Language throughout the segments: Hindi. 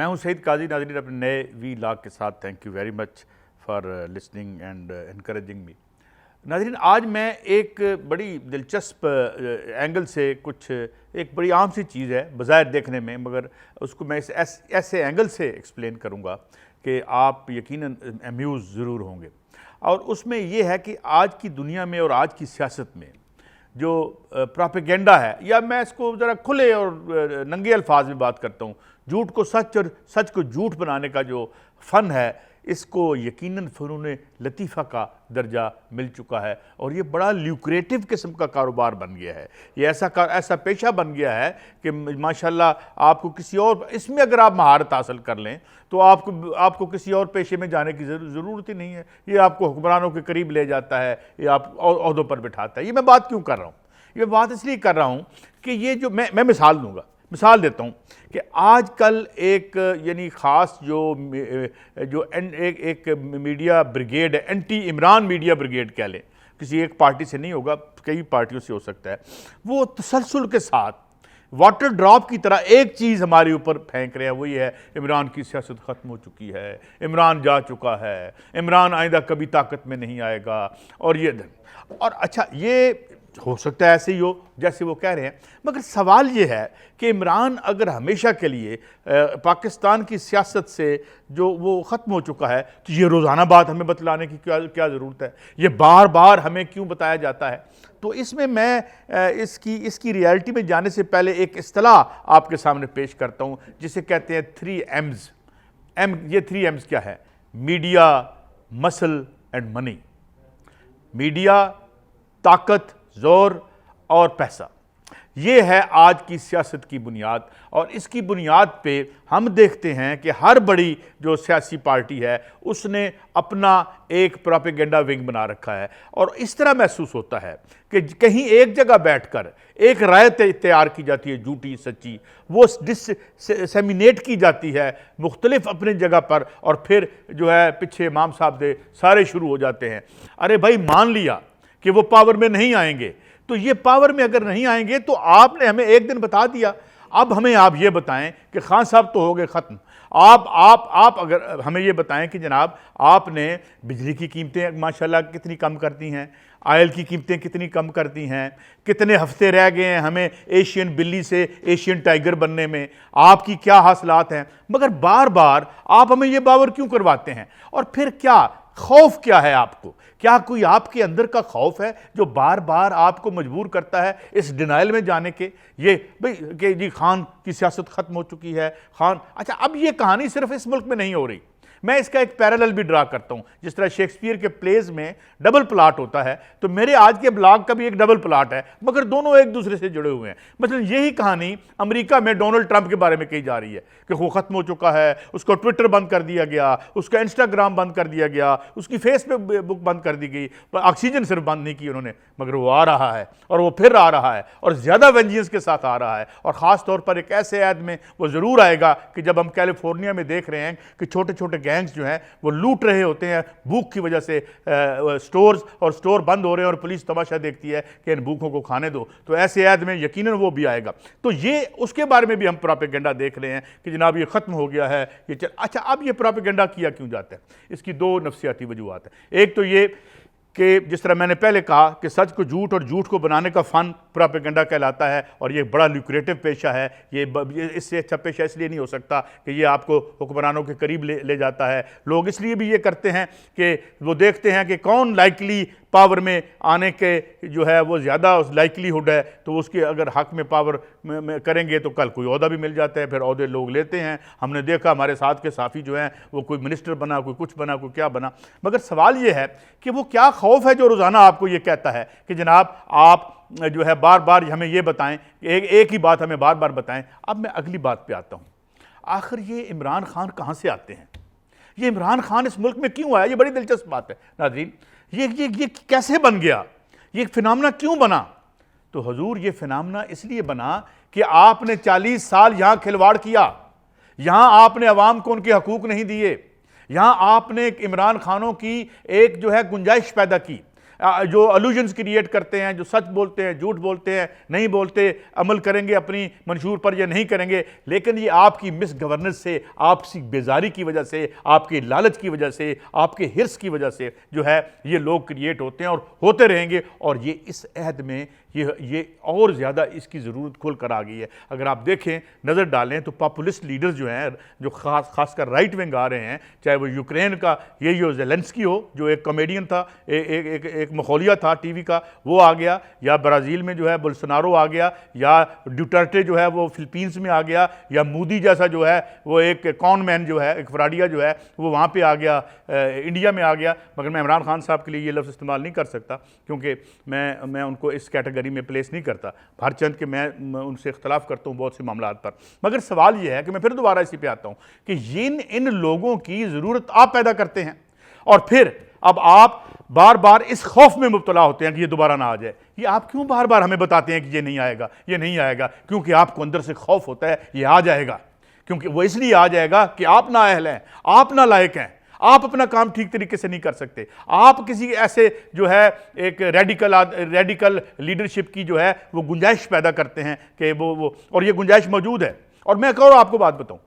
मैं हूं सईद काजी। नाज़रीन, अपने नए वी लॉग के साथ thank you very much for listening and encouraging me. नाज़रीन, आज मैं एक बड़ी दिलचस्प एंगल से एक बड़ी आम सी चीज़ है बज़ाहिर देखने में, मगर उसको मैं ऐसे एंगल से एक्सप्लेन करूँगा कि आप यकीनन अम्यूज़ ज़रूर होंगे। और उसमें ये है कि आज की दुनिया में और आज की सियासत में जो प्रोपेगेंडा है, या मैं इसको ज़रा खुले और नंगे अल्फाज में बात करता हूँ, झूठ को सच और सच को झूठ बनाने का जो फ़न है, इसको यकीनन फ़नून लतीफ़ा का दर्जा मिल चुका है और ये बड़ा ल्यूक्रेटिव किस्म का कारोबार बन गया है। ये ऐसा पेशा बन गया है कि माशाल्लाह आपको किसी और इसमें अगर आप महारत हासिल कर लें तो आपको किसी और पेशे में जाने की ज़रूरत ही नहीं है। ये आपको हुक्मरानों के करीब ले जाता है, ये आप ओहदों पर बिठाता है। ये मैं बात क्यों कर रहा हूँ? ये बात इसलिए कर रहा हूँ कि ये जो मैं मिसाल देता हूँ कि आजकल एक यानी ख़ास एक मीडिया ब्रिगेड है, एंटी इमरान मीडिया ब्रिगेड कह लें, किसी एक पार्टी से नहीं होगा, कई पार्टियों से हो सकता है। वो तसलसल के साथ वाटर ड्रॉप की तरह एक चीज़ हमारे ऊपर फेंक रहे हैं, वो ये है इमरान की सियासत ख़त्म हो चुकी है, इमरान जा चुका है, इमरान आइंदा कभी ताकत में नहीं आएगा। और अच्छा, ये हो सकता है ऐसे ही हो जैसे वो कह रहे हैं, मगर सवाल ये है कि इमरान अगर हमेशा के लिए पाकिस्तान की सियासत से जो वो ख़त्म हो चुका है, तो ये रोज़ाना बात हमें बतलाने की क्या ज़रूरत है? ये बार बार हमें क्यों बताया जाता है? तो इसमें मैं इसकी रियलिटी में जाने से पहले एक इस्तिलाह आपके सामने पेश करता हूँ जिसे कहते हैं 3 M's। ये 3 M's क्या है? Media, muscle and money. Media, ताकत, जोर और पैसा, ये है आज की सियासत की बुनियाद। और इसकी बुनियाद पे हम देखते हैं कि हर बड़ी जो सियासी पार्टी है उसने अपना एक प्रोपेगेंडा विंग बना रखा है। और इस तरह महसूस होता है कि कहीं एक जगह बैठकर एक राय तैयार की जाती है, झूठी सच्ची, वो डिससेमिनेट की जाती है मुख्तलिफ अपनी जगह पर, और फिर जो है पीछे इमाम साहब दे सारे शुरू हो जाते हैं। अरे भाई, मान लिया कि वो पावर में नहीं आएंगे, तो ये पावर में अगर नहीं आएंगे तो आपने हमें एक दिन बता दिया, अब हमें आप ये बताएं कि खान साहब तो हो गए ख़त्म। आप अगर हमें ये बताएं कि जनाब आपने बिजली की कीमतें माशाल्लाह कितनी कम करती हैं, ऑयल की कीमतें कितनी कम करती हैं, कितने हफ्ते रह गए हैं हमें एशियन बिल्ली से एशियन टाइगर बनने में, आपकी क्या हासिलात हैं, मगर बार बार आप हमें ये बावर क्यों करवाते हैं? और फिर क्या खौफ क्या है आपको? क्या कोई आपके अंदर का खौफ है जो बार बार आपको मजबूर करता है इस डिनाइल में जाने के, ये भाई कि जी खान की सियासत खत्म हो चुकी है, खान। अच्छा, अब ये कहानी सिर्फ इस मुल्क में नहीं हो रही, मैं इसका एक पैरेलल भी ड्रा करता हूं। जिस तरह शेक्सपियर के प्लेज में डबल प्लॉट होता है, तो मेरे आज के ब्लॉग का भी एक डबल प्लॉट है, मगर दोनों एक दूसरे से जुड़े हुए हैं। मतलब यही कहानी अमेरिका में डोनाल्ड ट्रंप के बारे में कही जा रही है कि वो खत्म हो चुका है, उसको ट्विटर बंद कर दिया गया, उसका इंस्टाग्राम बंद कर दिया गया, उसकी फेसबुक बंद कर दी गई, पर ऑक्सीजन सिर्फ बंद नहीं की उन्होंने, मगर वो आ रहा है और वो फिर आ रहा है और ज़्यादा वेंजियंस के साथ आ रहा है। और ख़ास तौर पर एक ऐसे ऐड में वो ज़रूर आएगा कि जब हम कैलिफोर्निया में देख रहे हैं कि छोटे छोटे गैंग्स जो हैं वो लूट रहे होते हैं भूख की वजह से स्टोर्स, और स्टोर बंद हो रहे हैं और पुलिस तमाशा देखती है कि इन भूखों को खाने दो, तो ऐसे ऐड में यकीनन वो भी आएगा। तो ये उसके बारे में भी हम प्रोपेगेंडा देख रहे हैं कि जनाब ये ख़त्म हो गया है, ये अच्छा, अब ये प्रोपेगेंडा किया क्यों जाता है? इसकी 2 नफ्सियाती वजूहात हैं। एक तो ये कि जिस तरह मैंने पहले कहा कि सच को झूठ और झूठ को बनाने का फ़न प्रोपेगेंडा कहलाता है, और ये बड़ा ल्यूक्रेटिव पेशा है। ये इससे अच्छा पेशा इसलिए नहीं हो सकता कि ये आपको हुक्मरानों के करीब ले जाता है। लोग इसलिए भी ये करते हैं कि वो देखते हैं कि कौन लाइकली पावर में आने के जो है वो ज़्यादा लाइकलीहुड है, तो उसके अगर हक में पावर में करेंगे तो कल कोई ओहदा भी मिल जाता है, फिर ओहदे लोग लेते हैं। हमने देखा हमारे साथ के साफ़ी जो हैं वो कोई मिनिस्टर बना, कोई कुछ बना, कोई क्या बना। मगर सवाल ये है कि वो क्या खौफ है जो रोज़ाना आपको ये कहता है कि जनाब आप जो है बार बार हमें ये बताएं, एक ही बात हमें बार बार बताएं। अब मैं अगली बात पे आता हूँ, आखिर ये इमरान खान कहाँ से आते हैं? ये इमरान खान इस मुल्क में क्यों आया? ये बड़ी दिलचस्प बात है नाज़रीन। ये कैसे बन गया? ये फिनामिना क्यों बना? तो हुजूर, ये फिनामिना इसलिए बना कि आपने 40 साल यहाँ खिलवाड़ किया, यहाँ आपने अवाम को उनके हकूक नहीं दिए, यहाँ आपने इमरान खानों की एक जो है गुंजाइश पैदा की। जो अलूजन्स क्रिएट करते हैं, जो सच बोलते हैं, झूठ बोलते हैं, नहीं बोलते, अमल करेंगे अपनी मंशूर पर या नहीं करेंगे। लेकिन ये आपकी मिस गवर्नेंस से, आपकी बेजारी की वजह से, आपके लालच की वजह से, आपके हिर्स की वजह से जो है ये लोग क्रिएट होते हैं और होते रहेंगे। और ये इस अहद में ये और ज़्यादा इसकी ज़रूरत खुल कर आ गई है। अगर आप देखें, नज़र डालें तो पॉपुलिस्ट लीडर्स जो हैं, जो खासकर राइट विंग आ रहे हैं, चाहे वो यूक्रेन का ये जो ज़ेलेंस्की हो, जो एक कॉमेडियन था, एक मखौलिया था टीवी का, वो आ गया, या ब्राज़ील में जो है बोल्सोनारो आ गया, या ड्यूटर्टे जो है वो फिलीपींस में आ गया, या मोदी जैसा जो है वो एक कॉन मैन जो है, एक फ्राडिया जो है वो वहाँ पर आ गया, इंडिया में आ गया। मगर मैं इमरान खान साहब के लिए ये लफ्ज़ इस्तेमाल नहीं कर सकता, क्योंकि मैं उनको इस कैटेगरी में प्लेस नहीं करता। हर चंद के मैं उनसे इख्तलाफ करता हूँ बहुत से मामलात पर। मगर सवाल यह है कि मैं फिर दोबारा इसी पे आता हूँ कि इन लोगों की ज़रूरत आप पैदा करते हैं, और फिर अब आप बार बार इस खौफ में मुब्तला होते हैं कि ये दोबारा ना आ जाए। ये आप क्यों बार बार हमें बताते हैं कि ये नहीं आएगा, ये नहीं आएगा? क्योंकि आपको अंदर से खौफ होता है ये आ जाएगा, क्योंकि वो इसलिए आ जाएगा कि आप नाअहल हैं, आप नालायक हैं, आप अपना काम ठीक तरीके से नहीं कर सकते। आप किसी ऐसे जो है एक रेडिकल लीडरशिप की जो है वो गुंजाइश पैदा करते हैं कि वो और ये गुंजाइश मौजूद है। और मैं एक और आपको बात बताऊं,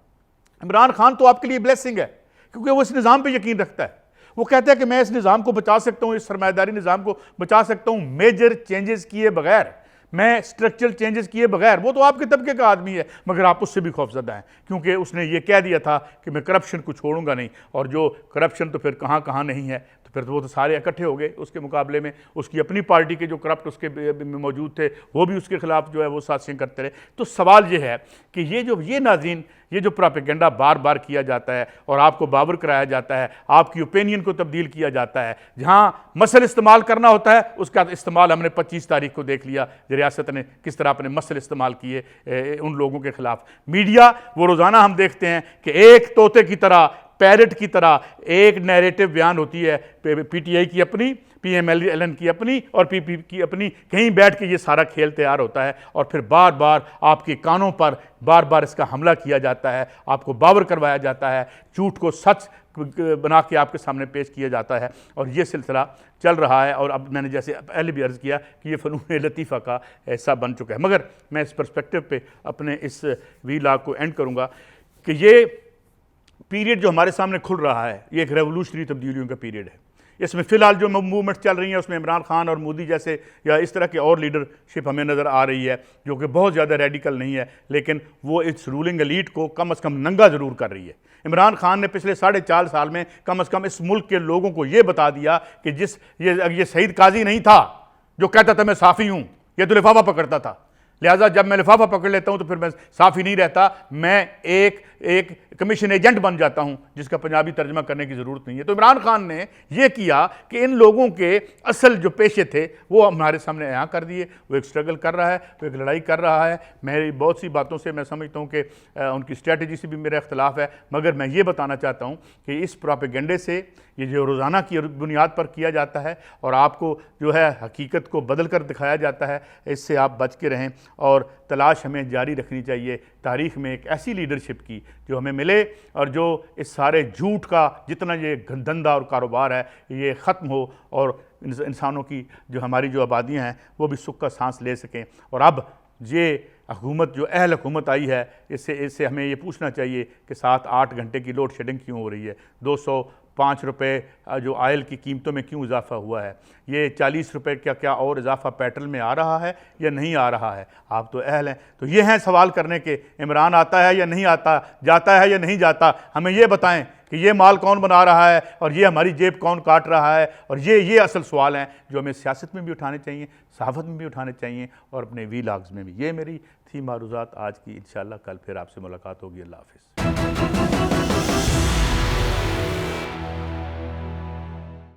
इमरान खान तो आपके लिए ब्लेसिंग है, क्योंकि वो इस निज़ाम पे यकीन रखता है। वो कहता है कि मैं इस निज़ाम को बचा सकता हूं, इस सरमायादारी निज़ाम को बचा सकता हूं मेजर चेंजेस किए बगैर, मैं स्ट्रक्चरल चेंजेस किए बगैर। वो तो आपके तबके का आदमी है, मगर आप उससे भी खौफजदा हैं, क्योंकि उसने ये कह दिया था कि मैं करप्शन को छोड़ूंगा नहीं। और जो करप्शन तो फिर कहाँ कहाँ नहीं है, तो फिर वो तो सारे इकट्ठे हो गए उसके मुकाबले में। उसकी अपनी पार्टी के जो करप्ट उसके में मौजूद थे वो भी उसके खिलाफ जो है वो साजिशें करते रहे। तो सवाल ये है कि ये नाज़रीन, ये जो प्रोपेगेंडा बार बार किया जाता है और आपको बावर कराया जाता है, आपकी ओपिनियन को तब्दील किया जाता है, जहाँ मसल इस्तेमाल करना होता है उसका इस्तेमाल हमने 25 तारीख को देख लिया, रियासत ने किस तरह अपने मसल इस्तेमाल किए उन लोगों के खिलाफ। मीडिया वो रोज़ाना हम देखते हैं कि एक तोते की तरह, पैरट की तरह एक नैरेटिव बयान होती है, पीटीआई की अपनी, पीएमएल की अपनी और पीपी की अपनी, कहीं बैठ के ये सारा खेल तैयार होता है और फिर बार बार आपके कानों पर बार बार इसका हमला किया जाता है, आपको बावर करवाया जाता है, झूठ को सच बना के आपके सामने पेश किया जाता है। और ये सिलसिला चल रहा है। और अब मैंने जैसे पहले भी अर्ज़ किया कि ये फ़नून लतीफ़ा का ऐसा बन चुका है। मगर मैं इस पर्सपेक्टिव पे अपने इस वीलॉग को एंड करूँगा कि ये पीरियड जो हमारे सामने खुल रहा है ये एक रेवोल्यूशनरी तब्दीलियों का पीरियड है। इसमें फ़िलहाल जो मूवमेंट चल रही हैं उसमें इमरान खान और मोदी जैसे या इस तरह की और लीडरशिप हमें नज़र आ रही है, जो कि बहुत ज़्यादा रेडिकल नहीं है, लेकिन वो इस रूलिंग एलीट को कम अज़ कम नंगा ज़रूर कर रही है। इमरान खान ने पिछले 4.5 साल में कम अज़ कम इस मुल्क के लोगों को ये बता दिया कि ये सईद काजी नहीं था जो कहता था मैं साफ़ी हूँ, ये तो लिफाफा पकड़ता था। लिहाजा जब मैं लिफाफा पकड़ लेता हूं तो फिर मैं साफ़ी नहीं रहता, मैं एक कमीशन एजेंट बन जाता हूं जिसका पंजाबी तर्जमा करने की ज़रूरत नहीं है। तो इमरान खान ने यह किया कि इन लोगों के असल जो पेशे थे वो हमारे सामने यहाँ कर दिए। वो एक स्ट्रगल कर रहा है, वो एक लड़ाई कर रहा है। मेरी बहुत सी बातों से मैं समझता हूँ कि उनकी स्ट्रेटजी से भी मेरा इख्तलाफ है, मगर मैं ये बताना चाहता हूँ कि इस प्रोपेगेंडे से ये जो रोज़ाना की बुनियाद पर किया जाता है और आपको जो है हकीकत को बदल कर दिखाया जाता है, इससे आप बच के रहें। और तलाश हमें जारी रखनी चाहिए तारीख़ में एक ऐसी लीडरशिप की जो हमें मिले और जो इस सारे झूठ का जितना ये धंधा और कारोबार है ये ख़त्म हो और इंसानों की जो हमारी जो आबादियाँ हैं वो भी सुख का सांस ले सकें। और अब ये हुकूमत जो अहल हुकूमत आई है इससे हमें ये पूछना चाहिए कि 7-8 घंटे की लोड शेडिंग क्यों हो रही है, 205 रुपये जो आयल की कीमतों में क्यों इजाफा हुआ है, ये 40 रुपये क्या और इजाफा पेट्रोल में आ रहा है या नहीं आ रहा है। आप तो अहल हैं, तो ये हैं सवाल करने के, इमरान आता है या नहीं आता, जाता है या नहीं जाता, हमें ये बताएं कि ये माल कौन बना रहा है और ये हमारी जेब कौन काट रहा है। और ये असल सवाल हैं जो हमें सियासत में भी उठाने चाहिए, सहाफ़त में भी उठाने चाहिए और अपने वीलॉग्स में भी। ये मेरी थी मारूज़ात आज की। इंशाअल्लाह कल फिर आपसे मुलाकात होगी। अल्लाह हाफ़िज़।